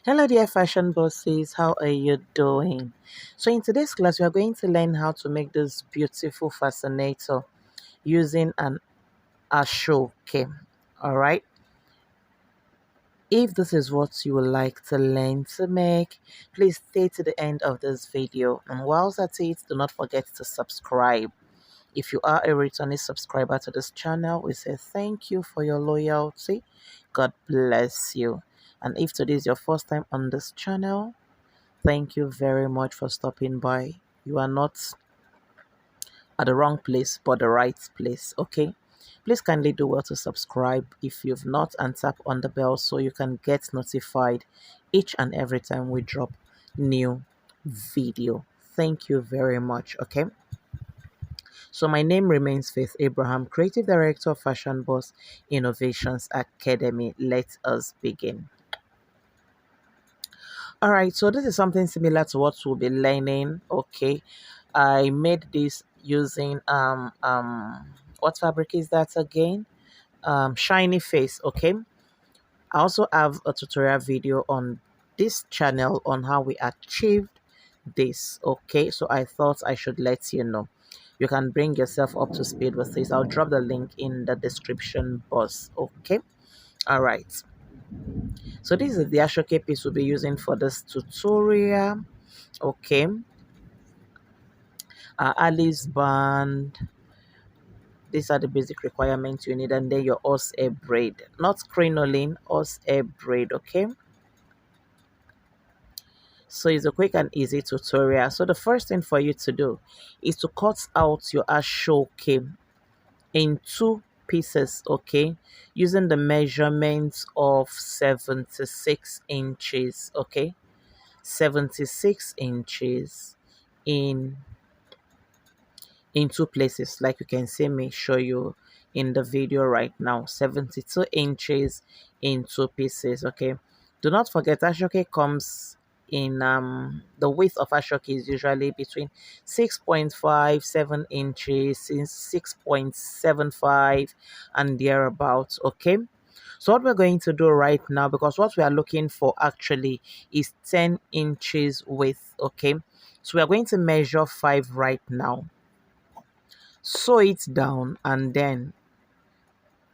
Hello dear fashion bosses, how are you doing? So in today's class we are going to learn how to make this beautiful fascinator using an Aso-Oke. Alright, if this is what you would like to learn to make, please stay to the end of this video, and whilst at it, do not forget to subscribe. If you are a returning subscriber to this channel, we say thank you for your loyalty. God bless you. And if today is your first time on this channel, thank you very much for stopping by. You are not at the wrong place, but the right place, okay? Please kindly do well to subscribe if you've not, and tap on the bell so you can get notified each and every time we drop new video. Thank you very much, okay? So my name remains Faith Abraham, Creative Director of Fashion Boss Innovations Academy. Let us begin. All right, so this is something similar to what we'll be learning. Okay, I made this using what fabric is that again? Shiny Face. Okay, I also have a tutorial video on this channel on how we achieved this. Okay, so I thought I should let you know. You can bring yourself up to speed with this. I'll drop the link in the description box. Okay, all right. So this is the Aso-Oke piece we'll be using for this tutorial. Okay, Alice band. These are the basic requirements you need, and then your horsehair braid, not crinoline, horsehair braid. Okay, so it's a quick and easy tutorial. So the first thing for you to do is to cut out your Aso-Oke in two pieces, okay, using the measurements of 76 inches. Okay, 76 inches in two places, like you can see me show you in the video right now. 72 inches in two pieces. Okay, do not forget Aso-Oke comes in the width of Aso-Oke is usually between 6.57 inches in 6.75 and thereabouts. Okay, so what we're going to do right now, because what we are looking for actually is 10 inches width. Okay, so we are going to measure 5 right now, sew it down, and then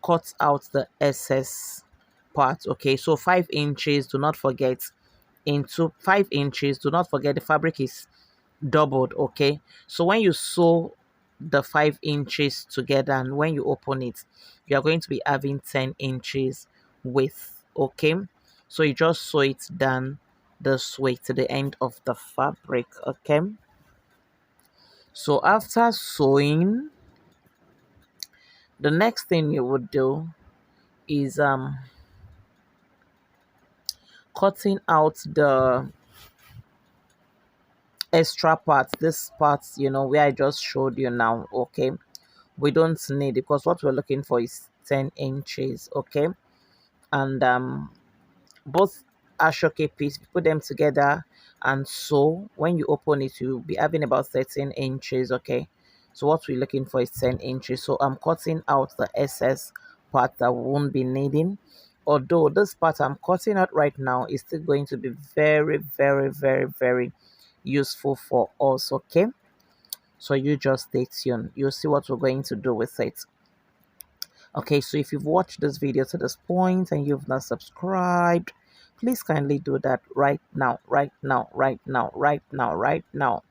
cut out the excess part. Okay, so 5 inches, do not forget, into 5 inches, do not forget the fabric is doubled. Okay, so when you sew the 5 inches together and when you open it, you are going to be having 10 inches width. Okay, so you just sew it down this way to the end of the fabric. Okay, so after sewing, the next thing you would do is cutting out the extra part, this part, where I just showed you now. Okay, we don't need it because what we're looking for is 10 inches. Okay, and both Aso-Oke piece, put them together and sew. When you open it, you'll be having about 13 inches. Okay, so what we're looking for is 10 inches. So I'm cutting out the excess part that we won't be needing, although this part I'm cutting out right now is still going to be very, very, very, very useful for us. Okay, so you just stay tuned, you'll see what we're going to do with it. Okay, so if you've watched this video to this point and you've not subscribed, please kindly do that right now, right now, right now, right now, right now.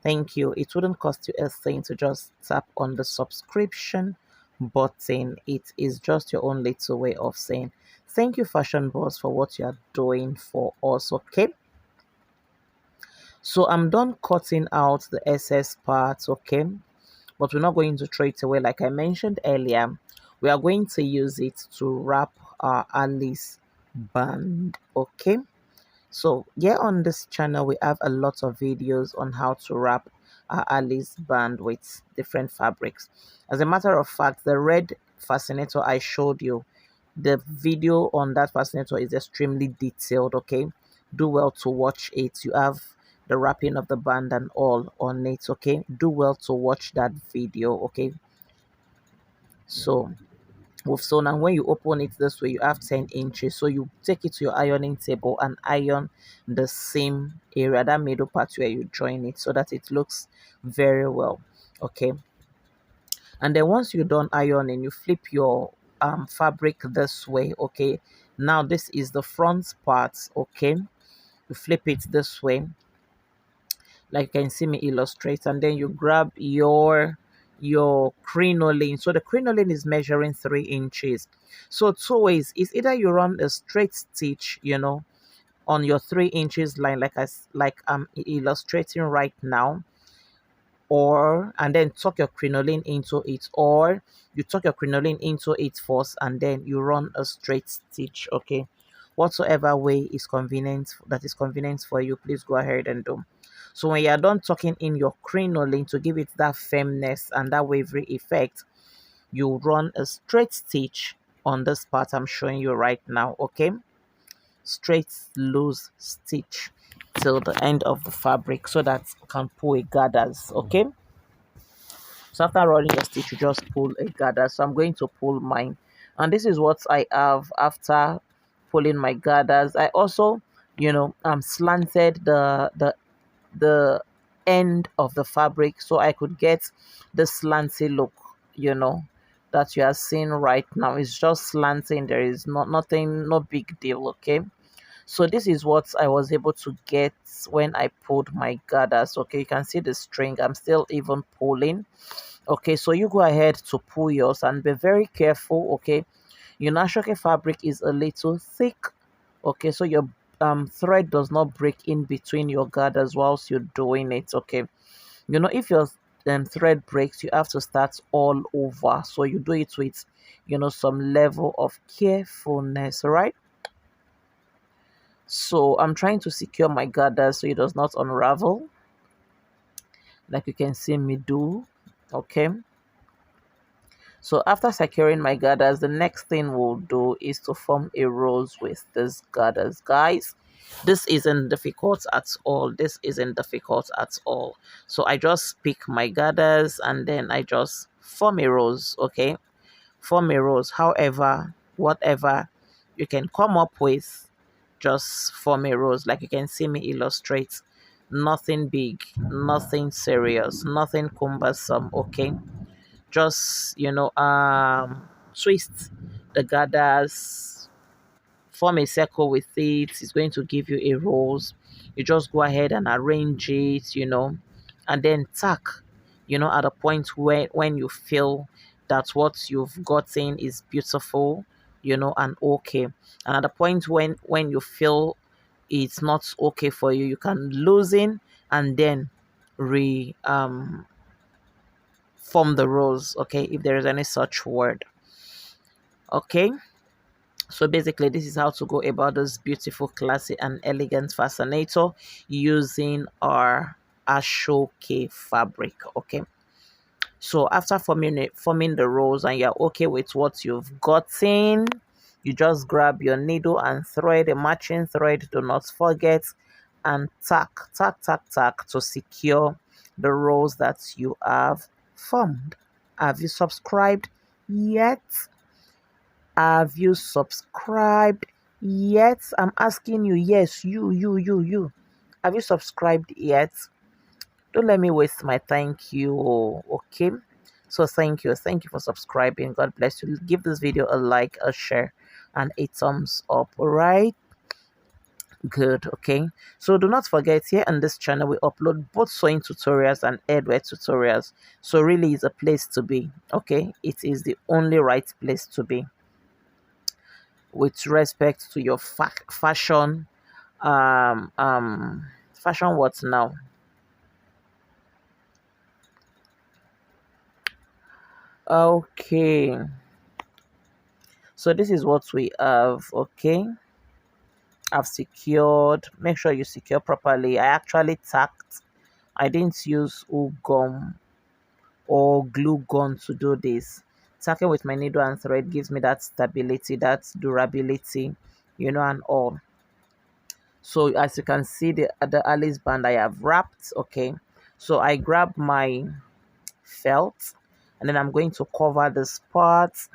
Thank you. It wouldn't cost you a thing to just tap on the subscription button. It is just your own little way of saying thank you, Fashion Boss, for what you are doing for us. Okay, so I'm done cutting out the excess parts. Okay, but we're not going to throw it away. Like I mentioned earlier, we are going to use it to wrap our Alice band. Okay, so here on this channel we have a lot of videos on how to wrap our Alice band with different fabrics. As a matter of fact, the red fascinator I showed you, the video on that fascinator is extremely detailed. Okay, do well to watch it. You have the wrapping of the band and all on it. Okay, do well to watch that video. Okay, so with sewn, and when you open it this way you have 10 inches. So you take it to your ironing table and iron the same area, that middle part where you join it, so that it looks very well. Okay, and then once you're done ironing, you flip your fabric this way. Okay, now this is the front part. Okay, you flip it this way, like you can see me illustrate, and then you grab your crinoline. So the crinoline is measuring 3 inches. So two ways is either you run a straight stitch, on your 3 inches line, like I'm illustrating right now, or and then tuck your crinoline into it, or you tuck your crinoline into it first and then you run a straight stitch. Okay, whatsoever way is convenient, that is convenient for you, please go ahead and do. So when you're done tucking in your crinoline to give it that firmness and that wavery effect, you run a straight stitch on this part I'm showing you right now. Okay, straight loose stitch till the end of the fabric so that you can pull a gathers. Okay, so after running your stitch, you just pull a gather. So I'm going to pull mine, and this is what I have after pulling my gathers. I also, slanted the end of the fabric so I could get the slanty look, that you are seeing right now. It's just slanting. There is nothing, no big deal. Okay. So this is what I was able to get when I pulled my gathers. Okay, you can see the string. I'm still even pulling. Okay, so you go ahead to pull yours and be very careful. Okay, your Aso-Oke fabric is a little thick. Okay, so your thread does not break in between your gathers whilst you're doing it. Okay, if your thread breaks, you have to start all over. So you do it with some level of carefulness, right? So I'm trying to secure my gathers so it does not unravel, like you can see me do. Okay, so after securing my gathers, the next thing we'll do is to form a rose with these gathers. Guys, this isn't difficult at all. This isn't difficult at all. So I just pick my gathers and then I just form a rose. Okay, form a rose. However, whatever you can come up with, just form a rose. Like you can see me illustrate. Nothing big, nothing serious, nothing cumbersome. Okay, just twist the gathers, form a circle with it. It's going to give you a rose. You just go ahead and arrange it, and then tack, at a point where when you feel that what you've gotten is beautiful, and okay, and at the point when you feel it's not okay for you, you can loosen and then re form the rows. Okay, if there is any such word. Okay, so basically this is how to go about this beautiful, classy and elegant fascinator using our Aso-Oke fabric. Okay, so after forming the rows and you're okay with what you've gotten, you just grab your needle and thread, a matching thread, do not forget, and tack, tack, tack, tack to secure the rows that you have formed. Have you subscribed yet? Have you subscribed yet? I'm asking you. Yes, you. Have you subscribed yet? Don't let me waste my thank you. Okay, so thank you for subscribing. God bless you. Give this video a like, a share, and a thumbs up. All right, good. Okay, so do not forget, here on this channel we upload both sewing tutorials and headwear tutorials. So really is a place to be. Okay, it is the only right place to be with respect to your fashion. Fashion what now? Okay, so this is what we have. Okay, I've secured. Make sure you secure properly. I actually tacked. I didn't use glue gum or glue gun to do this. Tacking with my needle and thread gives me that stability, that durability, and all. So as you can see, the Alice band I have wrapped. Okay, so I grab my felt and then I'm going to cover this part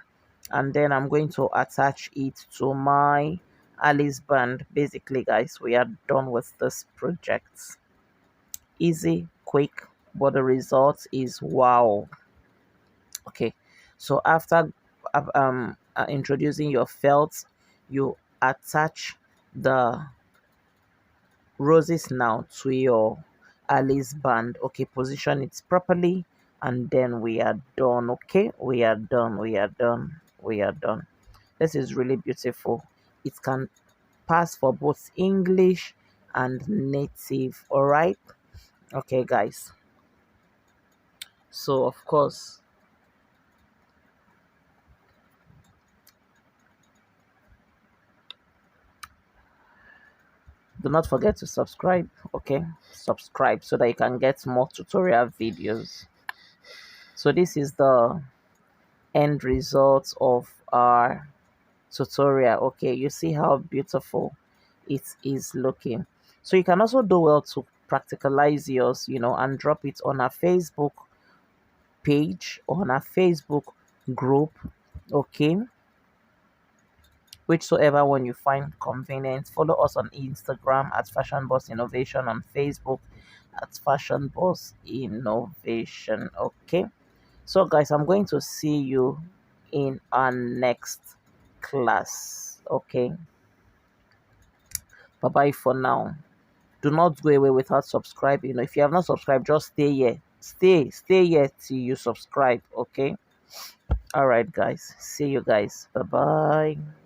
and then I'm going to attach it to my Alice band. Basically, guys, we are done with this project. Easy, quick, but the result is wow. Okay, so after introducing your felt, you attach the roses now to your Alice band. Okay, position it properly, and then we are done. Okay, we are done, we are done, we are done. This is really beautiful. It can pass for both English and native. All right, okay, guys. So of course, do not forget to subscribe. Okay, subscribe so that you can get more tutorial videos. So this is the end result of our tutorial. Okay, you see how beautiful it is looking. So you can also do well to practicalize yours, and drop it on our Facebook page or on our Facebook group. Okay, whichsoever one you find convenient. Follow us on Instagram at Fashion Boss Innovation, on Facebook at Fashion Boss Innovation. Okay, so guys, I'm going to see you in our next class. Okay, bye bye for now. Do not go away without subscribing. If you have not subscribed, just stay here. Stay here till you subscribe. Okay, all right, guys. See you guys. Bye bye.